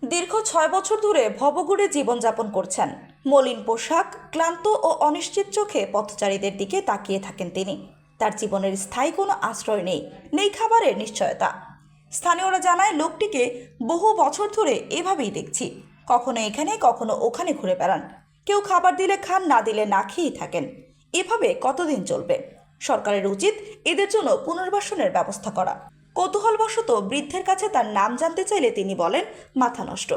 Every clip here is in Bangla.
দীর্ঘ ৬ বছর ধরে ভবঘুরে জীবনযাপন করছেন। মলিন পোশাক, ক্লান্ত ও অনিশ্চিত চোখে পথচারীদের দিকে তাকিয়ে থাকেন তিনি। তার জীবনের স্থায়ী কোনো আশ্রয় নেই খাবারের নিশ্চয়তা। স্থানীয়রা জানায়, লোকটিকে বহু বছর ধরে এভাবেই দেখছি। কখনো এখানে কখনো ওখানে ঘুরে বেড়ান। কেউ খাবার দিলে খান, না দিলে না খেয়েই থাকেন। এভাবে কতদিন চলবে? সরকারের উচিত এদের জন্য পুনর্বাসনের ব্যবস্থা করা। কৌতূহলবশত বৃদ্ধের কাছে তার নাম জানতে চাইলে তিনি বলেন, মাথা নষ্ট।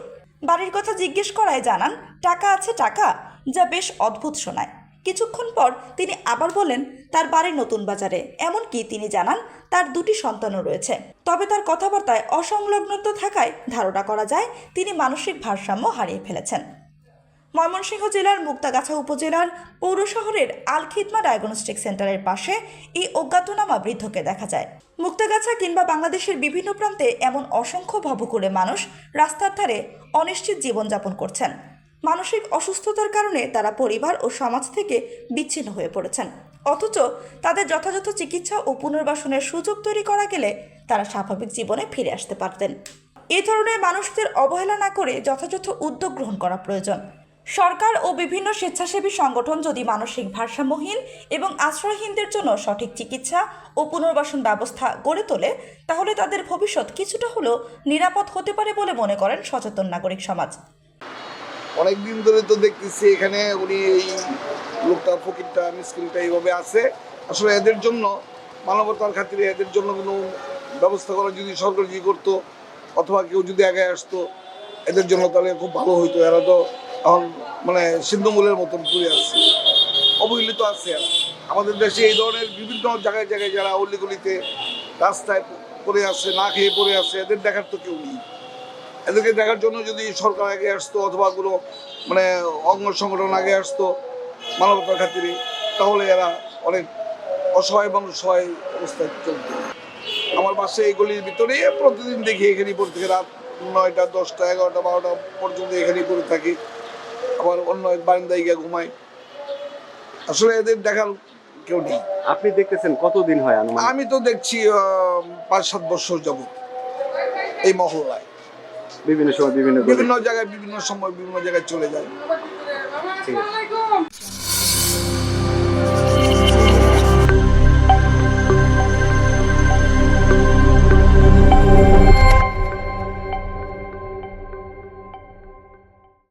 বাড়ির কথা জিজ্ঞেস করায় জানান, টাকা আছে টাকা, যা বেশ অদ্ভুত শোনায়। কিছুক্ষণ পর তিনি আবার বলেন, তার বাড়ি নতুন বাজারে। এমনকি তিনি জানান, তার 2টি সন্তানও রয়েছে। তবে তার কথাবার্তায় অসংলগ্নতা থাকায় ধারণা করা যায় তিনি মানসিক ভারসাম্য হারিয়ে ফেলেছেন। ময়মনসিংহ জেলার মুক্তাগাছা উপজেলার পৌর শহরের আল খিদমা ডায়াগনস্টিক সেন্টারের পাশে এই অজ্ঞাতনামা বৃদ্ধকে দেখা যায়। মুক্তাগাছা কিংবা বাংলাদেশের বিভিন্ন প্রান্তে এমন অসংখ্য ভবঘুরে মানুষ রাস্তার ধারে অনিশ্চিত জীবনযাপন করছেন। মানসিক অসুস্থতার কারণে তারা পরিবার ও সমাজ থেকে বিচ্ছিন্ন হয়ে পড়েছেন। অথচ তাদের যথাযথ চিকিৎসা ও পুনর্বাসনের সুযোগ তৈরি করা গেলে তারা স্বাভাবিক জীবনে ফিরে আসতে পারতেন। এই ধরনের মানুষদের অবহেলা না করে যথাযথ উদ্যোগ গ্রহণ করা প্রয়োজন। সরকার ও বিভিন্ন স্বেচ্ছাসেবী সংগঠন যদি মানসিক ভারসাম্যহীন এবং আশ্রয়হীনদের জন্য সঠিক চিকিৎসা ও পুনর্বাসন ব্যবস্থা গড়ে তোলে, তাহলে তাদের ভবিষ্যৎ কিছুটা হলেও নিরাপদ হতে পারে বলে মনে করেন সচেতন নাগরিক সমাজ। অনেকদিন ধরে তো দেখতেছি এখানে উনি এই লোকটা ফকিরটা মিসকিনটা এইভাবে আছে। আসলে এদের জন্য মানবতার খাতিরে এদের জন্য কোনো ব্যবস্থা করা যদি সরকার যদি করতো, অথবা কেউ যদি আগে আসতো এদের জন্য, তাহলে খুব ভালো হইতো। এরা তো এখন মানে সিন্ধুমূলের মতন পড়ে আছে, অবহেলিত আছে। আমাদের দেশে এই ধরনের বিভিন্ন জায়গায় জায়গায় যারা অলিগলিতে রাস্তায় পড়ে আছে, না খেয়ে পড়ে আছে, এদের দেখার তো কেউ নেই। এদেরকে দেখার জন্য যদি সরকার আগে আসতো, অথবা কোনো মানে অঙ্গ সংগঠন আগে আসতো মানবতার খাতিরে, তাহলে এরা অনেক অসহায় মানুষ সহায় অবস্থায় চলত। আমার বাসায় এই গলির ভিতরে প্রতিদিন দেখি এখানেই পড়ে থেকে রাত 9টা 10টা 11টা 12টা পর্যন্ত এখানেই পড়ে থাকি। আবার অন্য এক বারান্দায় গিয়ে ঘুমাই। আসলে এদের দেখার কেউ নেই। আপনি দেখতেছেন কতদিন হয়? আমি তো দেখছি 5-7 বছর যাবত এই মহল্লায় বিভিন্ন সময় বিভিন্ন জায়গায় বিভিন্ন সময় বিভিন্ন জায়গায় চলে যায়। ঠিক আছে।